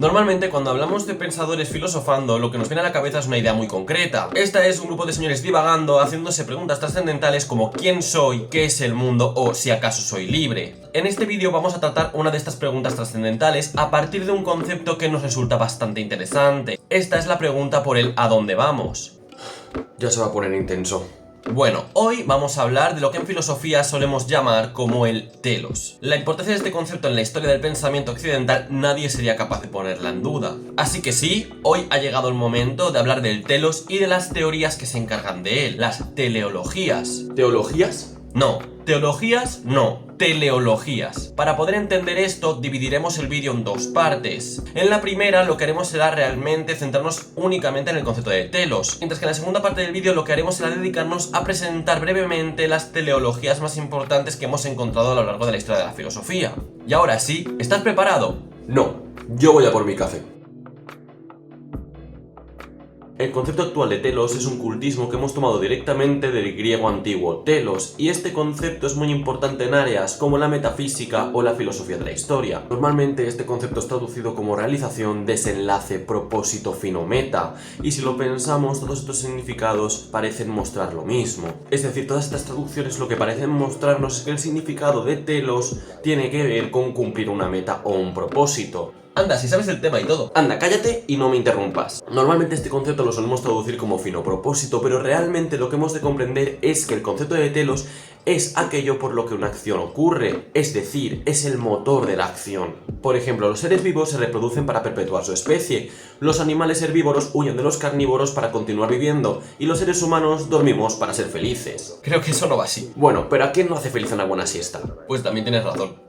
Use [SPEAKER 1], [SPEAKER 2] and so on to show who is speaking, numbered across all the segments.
[SPEAKER 1] Normalmente cuando hablamos de pensadores filosofando, lo que nos viene a la cabeza es una idea muy concreta. Esta es un grupo de señores divagando, haciéndose preguntas trascendentales como ¿quién soy? ¿Qué es el mundo? O si acaso soy libre. En este vídeo vamos a tratar una de estas preguntas trascendentales a partir de un concepto que nos resulta bastante interesante. Esta es la pregunta por el ¿a dónde vamos?
[SPEAKER 2] Ya se va a poner intenso.
[SPEAKER 1] Bueno, hoy vamos a hablar de lo que en filosofía solemos llamar como el telos. La importancia de este concepto en la historia del pensamiento occidental nadie sería capaz de ponerla en duda. Así que sí, hoy ha llegado el momento de hablar del telos y de las teorías que se encargan de él, las teleologías.
[SPEAKER 2] ¿Teologías?
[SPEAKER 1] No, teologías no, teleologías. Para poder entender esto, dividiremos el vídeo en dos partes. En la primera, lo que haremos será realmente centrarnos únicamente en el concepto de telos, mientras que en la segunda parte del vídeo lo que haremos será dedicarnos a presentar brevemente las teleologías más importantes que hemos encontrado a lo largo de la historia de la filosofía. Y ahora sí, ¿estás preparado?
[SPEAKER 2] No, yo voy a por mi café.
[SPEAKER 1] El concepto actual de telos es un cultismo que hemos tomado directamente del griego antiguo telos, y este concepto es muy importante en áreas como la metafísica o la filosofía de la historia. Normalmente este concepto es traducido como realización, desenlace, propósito, fin o meta, y si lo pensamos, todos estos significados parecen mostrar lo mismo. Es decir, todas estas traducciones lo que parecen mostrarnos es que el significado de telos tiene que ver con cumplir una meta o un propósito. Anda, si sabes el tema y todo.
[SPEAKER 2] Anda, cállate y no me interrumpas.
[SPEAKER 1] Normalmente este concepto lo solemos traducir como fin o propósito, pero realmente lo que hemos de comprender es que el concepto de telos es aquello por lo que una acción ocurre, es decir, es el motor de la acción. Por ejemplo, los seres vivos se reproducen para perpetuar su especie, los animales herbívoros huyen de los carnívoros para continuar viviendo, y los seres humanos dormimos para ser felices. Creo que eso no va así.
[SPEAKER 2] Bueno, pero ¿a quién no hace feliz una buena siesta?
[SPEAKER 1] Pues también tienes razón.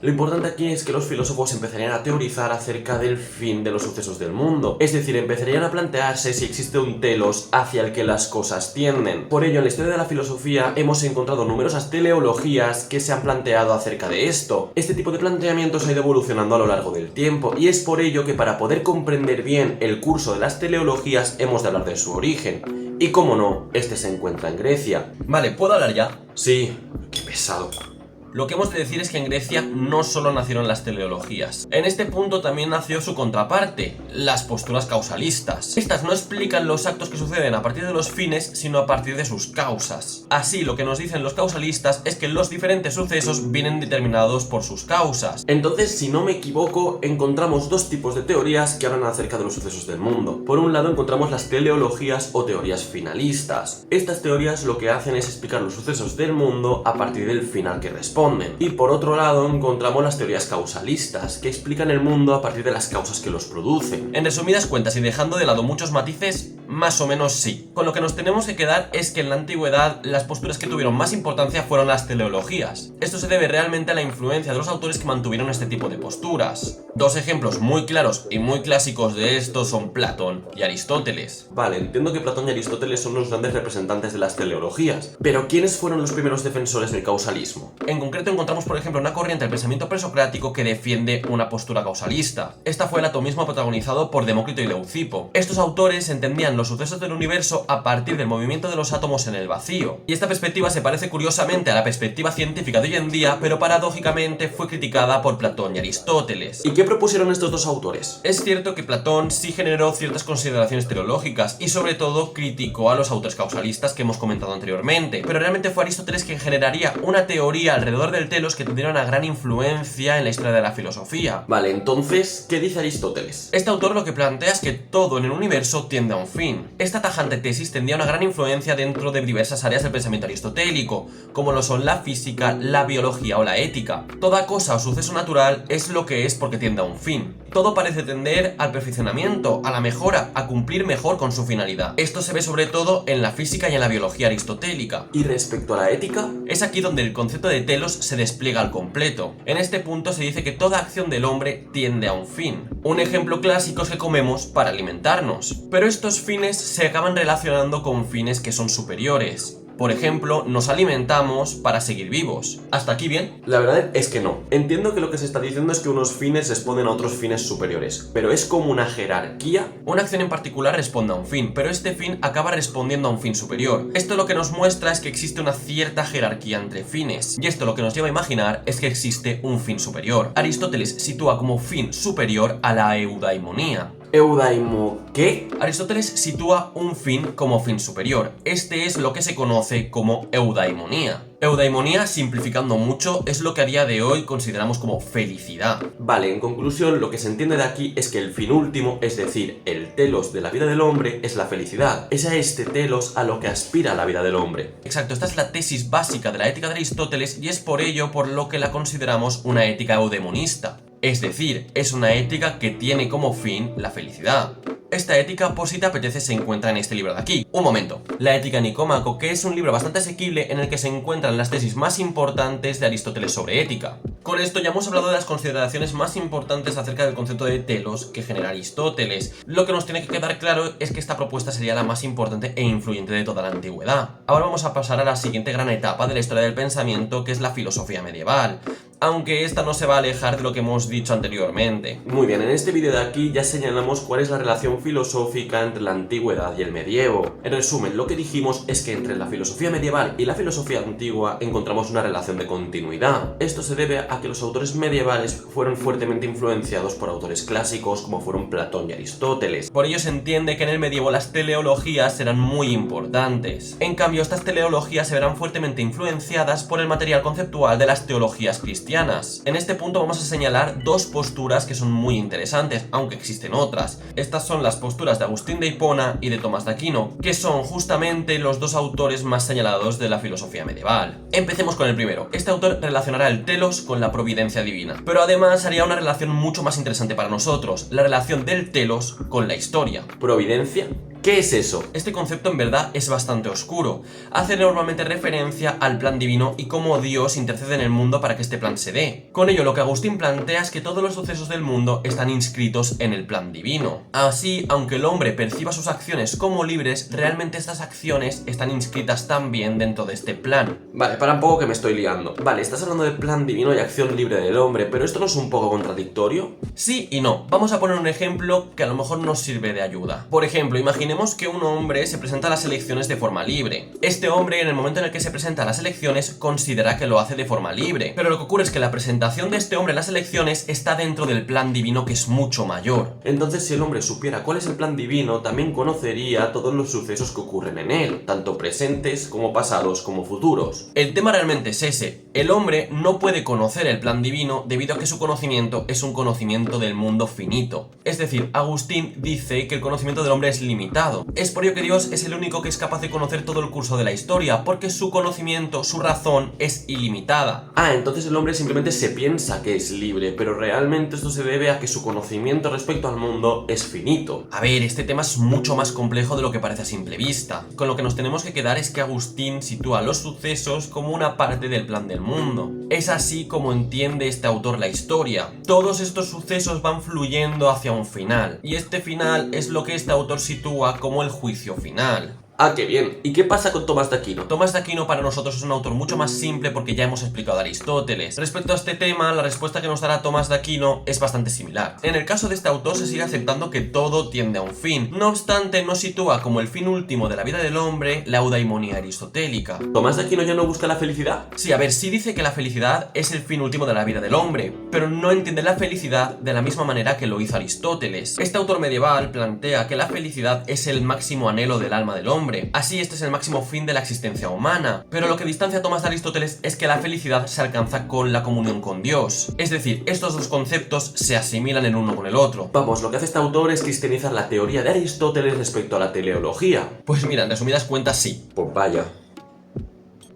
[SPEAKER 1] Lo importante aquí es que los filósofos empezarían a teorizar acerca del fin de los sucesos del mundo. Es decir, empezarían a plantearse si existe un telos hacia el que las cosas tienden. Por ello, en la historia de la filosofía hemos encontrado numerosas teleologías que se han planteado acerca de esto. Este tipo de planteamientos ha ido evolucionando a lo largo del tiempo, y es por ello que para poder comprender bien el curso de las teleologías hemos de hablar de su origen. Y como no, este se encuentra en Grecia. Vale, ¿puedo hablar ya?
[SPEAKER 2] Sí, qué pesado.
[SPEAKER 1] Lo que hemos de decir es que en Grecia no solo nacieron las teleologías. En este punto también nació su contraparte, las posturas causalistas. Estas no explican los actos que suceden a partir de los fines, sino a partir de sus causas. Así, lo que nos dicen los causalistas es que los diferentes sucesos vienen determinados por sus causas.
[SPEAKER 2] Entonces, si no me equivoco, encontramos dos tipos de teorías que hablan acerca de los sucesos del mundo.
[SPEAKER 1] Por un lado encontramos las teleologías o teorías finalistas. Estas teorías lo que hacen es explicar los sucesos del mundo a partir del final que responde. Y por otro lado encontramos las teorías causalistas, que explican el mundo a partir de las causas que los producen. En resumidas cuentas y dejando de lado muchos matices, más o menos sí. Con lo que nos tenemos que quedar es que en la antigüedad las posturas que tuvieron más importancia fueron las teleologías. Esto se debe realmente a la influencia de los autores que mantuvieron este tipo de posturas. Dos ejemplos muy claros y muy clásicos de esto son Platón y Aristóteles.
[SPEAKER 2] Vale, entiendo que Platón y Aristóteles son los grandes representantes de las teleologías, pero ¿quiénes fueron los primeros defensores del causalismo?
[SPEAKER 1] En concreto encontramos por ejemplo una corriente del pensamiento presocrático que defiende una postura causalista. Esta fue el atomismo protagonizado por Demócrito y Leucipo. Estos autores entendían los sucesos del universo a partir del movimiento de los átomos en el vacío. Y esta perspectiva se parece curiosamente a la perspectiva científica de hoy en día, pero paradójicamente fue criticada por Platón y Aristóteles.
[SPEAKER 2] ¿Y qué propusieron estos dos autores?
[SPEAKER 1] Es cierto que Platón sí generó ciertas consideraciones teleológicas y sobre todo criticó a los autores causalistas que hemos comentado anteriormente, pero realmente fue Aristóteles quien generaría una teoría alrededor del telos que tendría una gran influencia en la historia de la filosofía.
[SPEAKER 2] Vale, entonces, ¿qué dice Aristóteles?
[SPEAKER 1] Este autor lo que plantea es que todo en el universo tiende a un fin. Esta tajante tesis tendría una gran influencia dentro de diversas áreas del pensamiento aristotélico, como lo son la física, la biología o la ética. Toda cosa o suceso natural es lo que es porque tiende a un fin. Todo parece tender al perfeccionamiento, a la mejora, a cumplir mejor con su finalidad. Esto se ve sobre todo en la física y en la biología aristotélica.
[SPEAKER 2] ¿Y respecto a la ética?
[SPEAKER 1] Es aquí donde el concepto de telos se despliega al completo. En este punto se dice que toda acción del hombre tiende a un fin. Un ejemplo clásico es que comemos para alimentarnos, pero estos fines se acaban relacionando con fines que son superiores.
[SPEAKER 2] Por ejemplo, nos alimentamos para seguir vivos. ¿Hasta aquí bien?
[SPEAKER 1] La verdad es que no. Entiendo que lo que se está diciendo es que unos fines responden a otros fines superiores, pero es como una jerarquía.
[SPEAKER 2] Una acción en particular responde a un fin, pero este fin acaba respondiendo a un fin superior. Esto lo que nos muestra es que existe una cierta jerarquía entre fines, y esto lo que nos lleva a imaginar es que existe un fin superior. Aristóteles sitúa como fin superior a la eudaimonía.
[SPEAKER 1] ¿Eudaimo qué?
[SPEAKER 2] Aristóteles sitúa un fin como fin superior. Este es lo que se conoce como eudaimonía. Eudaimonía, simplificando mucho, es lo que a día de hoy consideramos como felicidad.
[SPEAKER 1] Vale, en conclusión, lo que se entiende de aquí es que el fin último, es decir, el telos de la vida del hombre, es la felicidad. Es a este telos a lo que aspira la vida del hombre.
[SPEAKER 2] Exacto, esta es la tesis básica de la ética de Aristóteles y es por ello por lo que la consideramos una ética eudaimonista. Es decir, es una ética que tiene como fin la felicidad. Esta ética, por si te apetece, se encuentra en este libro de aquí. Un momento. La Ética de Nicómaco, que es un libro bastante asequible en el que se encuentran las tesis más importantes de Aristóteles sobre ética. Con esto ya hemos hablado de las consideraciones más importantes acerca del concepto de telos que genera Aristóteles. Lo que nos tiene que quedar claro es que esta propuesta sería la más importante e influyente de toda la antigüedad. Ahora vamos a pasar a la siguiente gran etapa de la historia del pensamiento, que es la filosofía medieval. Aunque esta no se va a alejar de lo que hemos dicho anteriormente.
[SPEAKER 1] Muy bien, en este vídeo de aquí ya señalamos cuál es la relación filosófica entre la antigüedad y el medievo. En resumen, lo que dijimos es que entre la filosofía medieval y la filosofía antigua encontramos una relación de continuidad. Esto se debe a que los autores medievales fueron fuertemente influenciados por autores clásicos como fueron Platón y Aristóteles.
[SPEAKER 2] Por ello se entiende que en el medievo las teleologías serán muy importantes. En cambio, estas teleologías se verán fuertemente influenciadas por el material conceptual de las teologías cristianas. En este punto vamos a señalar dos posturas que son muy interesantes, aunque existen otras. Estas son las posturas de Agustín de Hipona y de Tomás de Aquino, que son justamente los dos autores más señalados de la filosofía medieval. Empecemos con el primero. Este autor relacionará el telos con la providencia divina, pero además haría una relación mucho más interesante para nosotros, la relación del telos con la historia.
[SPEAKER 1] ¿Providencia? ¿Qué es eso?
[SPEAKER 2] Este concepto en verdad es bastante oscuro. Hace normalmente referencia al plan divino y cómo Dios intercede en el mundo para que este plan se dé. Con ello lo que Agustín plantea es que todos los sucesos del mundo están inscritos en el plan divino. Así, aunque el hombre perciba sus acciones como libres, realmente estas acciones están inscritas también dentro de este plan.
[SPEAKER 1] Vale, para un poco que me estoy liando. Vale, estás hablando de plan divino y acción libre del hombre, pero ¿esto no es un poco contradictorio?
[SPEAKER 2] Sí y no. Vamos a poner un ejemplo que a lo mejor nos sirve de ayuda. Por ejemplo, imaginemos que un hombre se presenta a las elecciones de forma libre. Este hombre, en el momento en el que se presenta a las elecciones, considera que lo hace de forma libre. Pero lo que ocurre es que la presentación de este hombre a las elecciones está dentro del plan divino, que es mucho mayor.
[SPEAKER 1] Entonces, si el hombre supiera cuál es el plan divino, también conocería todos los sucesos que ocurren en él, tanto presentes como pasados como futuros.
[SPEAKER 2] El tema realmente es ese. El hombre no puede conocer el plan divino debido a que su conocimiento es un conocimiento del mundo finito. Es decir, Agustín dice que el conocimiento del hombre es limitado. Es por ello que Dios es el único que es capaz de conocer todo el curso de la historia, porque su conocimiento, su razón, es ilimitada.
[SPEAKER 1] Ah, entonces el hombre simplemente se piensa que es libre, pero realmente esto se debe a que su conocimiento respecto al mundo es finito.
[SPEAKER 2] A ver, este tema es mucho más complejo de lo que parece a simple vista. Con lo que nos tenemos que quedar es que Agustín sitúa los sucesos como una parte del plan del mundo. Es así como entiende este autor la historia. Todos estos sucesos van fluyendo hacia un final, y este final es lo que este autor sitúa como el juicio final.
[SPEAKER 1] Ah, qué bien. ¿Y qué pasa con Tomás de Aquino?
[SPEAKER 2] Tomás de Aquino para nosotros es un autor mucho más simple porque ya hemos explicado a Aristóteles. Respecto a este tema, la respuesta que nos dará Tomás de Aquino es bastante similar. En el caso de este autor se sigue aceptando que todo tiende a un fin. No obstante, no sitúa como el fin último de la vida del hombre la eudaimonía aristotélica.
[SPEAKER 1] ¿Tomás de Aquino ya no busca la felicidad?
[SPEAKER 2] Sí, a ver, sí dice que la felicidad es el fin último de la vida del hombre, pero no entiende la felicidad de la misma manera que lo hizo Aristóteles. Este autor medieval plantea que la felicidad es el máximo anhelo del alma del hombre. Así, este es el máximo fin de la existencia humana. Pero lo que distancia a Tomás de Aristóteles es que la felicidad se alcanza con la comunión con Dios. Es decir, estos dos conceptos se asimilan el uno con el otro.
[SPEAKER 1] Vamos, lo que hace este autor es cristianizar la teoría de Aristóteles respecto a la teleología.
[SPEAKER 2] Pues mira, en resumidas cuentas sí.
[SPEAKER 1] Pues vaya.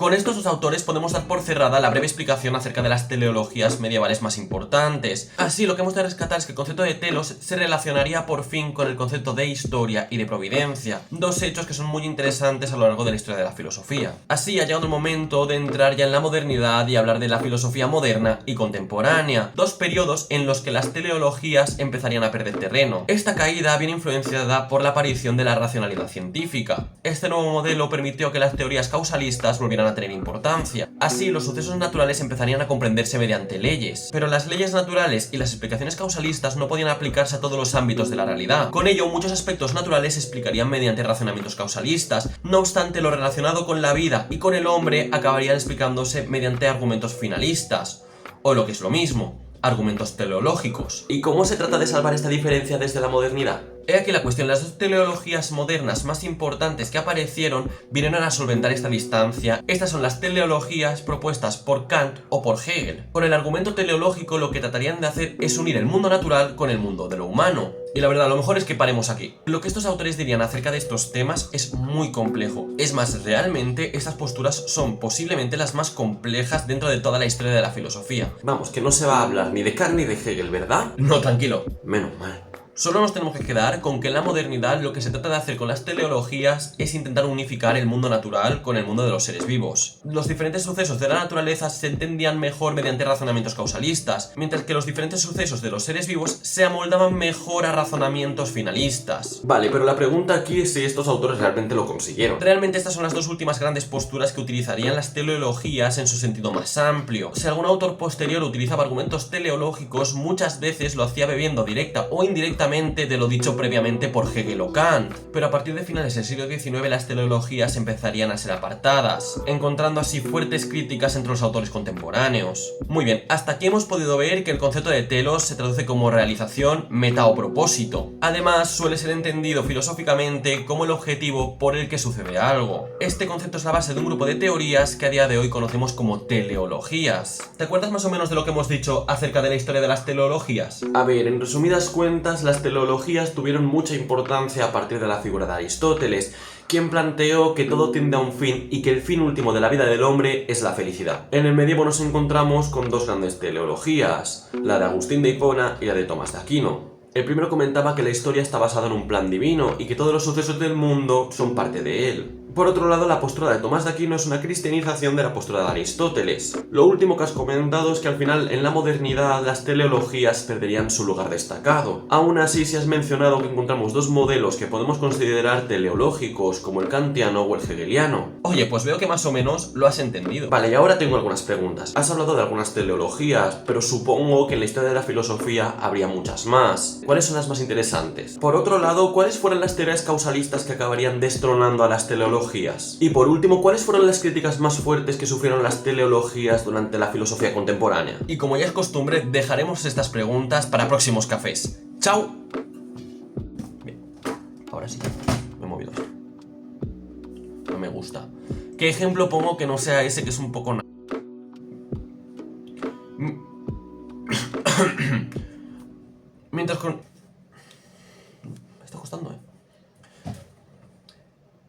[SPEAKER 2] Con estos dos autores podemos dar por cerrada la breve explicación acerca de las teleologías medievales más importantes. Así, lo que hemos de rescatar es que el concepto de telos se relacionaría por fin con el concepto de historia y de providencia, dos hechos que son muy interesantes a lo largo de la historia de la filosofía. Así ha llegado el momento de entrar ya en la modernidad y hablar de la filosofía moderna y contemporánea, dos periodos en los que las teleologías empezarían a perder terreno. Esta caída viene influenciada por la aparición de la racionalidad científica. Este nuevo modelo permitió que las teorías causalistas volvieran a tener importancia. Así, los sucesos naturales empezarían a comprenderse mediante leyes. Pero las leyes naturales y las explicaciones causalistas no podían aplicarse a todos los ámbitos de la realidad. Con ello, muchos aspectos naturales se explicarían mediante razonamientos causalistas. No obstante, lo relacionado con la vida y con el hombre acabarían explicándose mediante argumentos finalistas. O lo que es lo mismo, argumentos teleológicos.
[SPEAKER 1] ¿Y cómo se trata de salvar esta diferencia desde la modernidad?
[SPEAKER 2] He aquí la cuestión, las dos teleologías modernas más importantes que aparecieron vinieron a solventar esta distancia. Estas son las teleologías propuestas por Kant o por Hegel. Con el argumento teleológico lo que tratarían de hacer es unir el mundo natural con el mundo de lo humano. Y la verdad, lo mejor es que paremos aquí. Lo que estos autores dirían acerca de estos temas es muy complejo. Es más, realmente estas posturas son posiblemente las más complejas dentro de toda la historia de la filosofía.
[SPEAKER 1] Vamos, que no se va a hablar ni de Kant ni de Hegel, ¿verdad?
[SPEAKER 2] No, tranquilo.
[SPEAKER 1] Menos mal.
[SPEAKER 2] Solo nos tenemos que quedar con que en la modernidad lo que se trata de hacer con las teleologías es intentar unificar el mundo natural con el mundo de los seres vivos. Los diferentes sucesos de la naturaleza se entendían mejor mediante razonamientos causalistas, mientras que los diferentes sucesos de los seres vivos se amoldaban mejor a razonamientos finalistas.
[SPEAKER 1] Vale, pero la pregunta aquí es si estos autores realmente lo consiguieron.
[SPEAKER 2] Realmente estas son las dos últimas grandes posturas que utilizarían las teleologías en su sentido más amplio. Si algún autor posterior utilizaba argumentos teleológicos, muchas veces lo hacía bebiendo directa o indirectamente de lo dicho previamente por Hegel o Kant, pero a partir de finales del siglo XIX las teleologías empezarían a ser apartadas, encontrando así fuertes críticas entre los autores contemporáneos. Muy bien, hasta aquí hemos podido ver que el concepto de telos se traduce como realización, meta o propósito. Además, suele ser entendido filosóficamente como el objetivo por el que sucede algo. Este concepto es la base de un grupo de teorías que a día de hoy conocemos como teleologías. ¿Te acuerdas más o menos de lo que hemos dicho acerca de la historia de las teleologías?
[SPEAKER 1] A ver, en resumidas cuentas, las teleologías tuvieron mucha importancia a partir de la figura de Aristóteles, quien planteó que todo tiende a un fin y que el fin último de la vida del hombre es la felicidad. En el medievo nos encontramos con dos grandes teleologías, la de Agustín de Hipona y la de Tomás de Aquino. El primero comentaba que la historia está basada en un plan divino y que todos los sucesos del mundo son parte de él. Por otro lado, la postura de Tomás de Aquino es una cristianización de la postura de Aristóteles. Lo último que has comentado es que al final, en la modernidad, las teleologías perderían su lugar destacado. Aún así, si has mencionado que encontramos dos modelos que podemos considerar teleológicos, como el kantiano o el hegeliano.
[SPEAKER 2] Oye, pues veo que más o menos lo has entendido.
[SPEAKER 1] Vale, y ahora tengo algunas preguntas. Has hablado de algunas teleologías, pero supongo que en la historia de la filosofía habría muchas más. ¿Cuáles son las más interesantes? Por otro lado, ¿cuáles fueron las teorías causalistas que acabarían destronando a las teleologías? Y por último, ¿cuáles fueron las críticas más fuertes que sufrieron las teleologías durante la filosofía contemporánea?
[SPEAKER 2] Y como ya es costumbre, dejaremos estas preguntas para próximos cafés. ¡Chao! Bien, ahora sí, me he movido. No me gusta. ¿Qué ejemplo pongo que no sea ese que es un poco...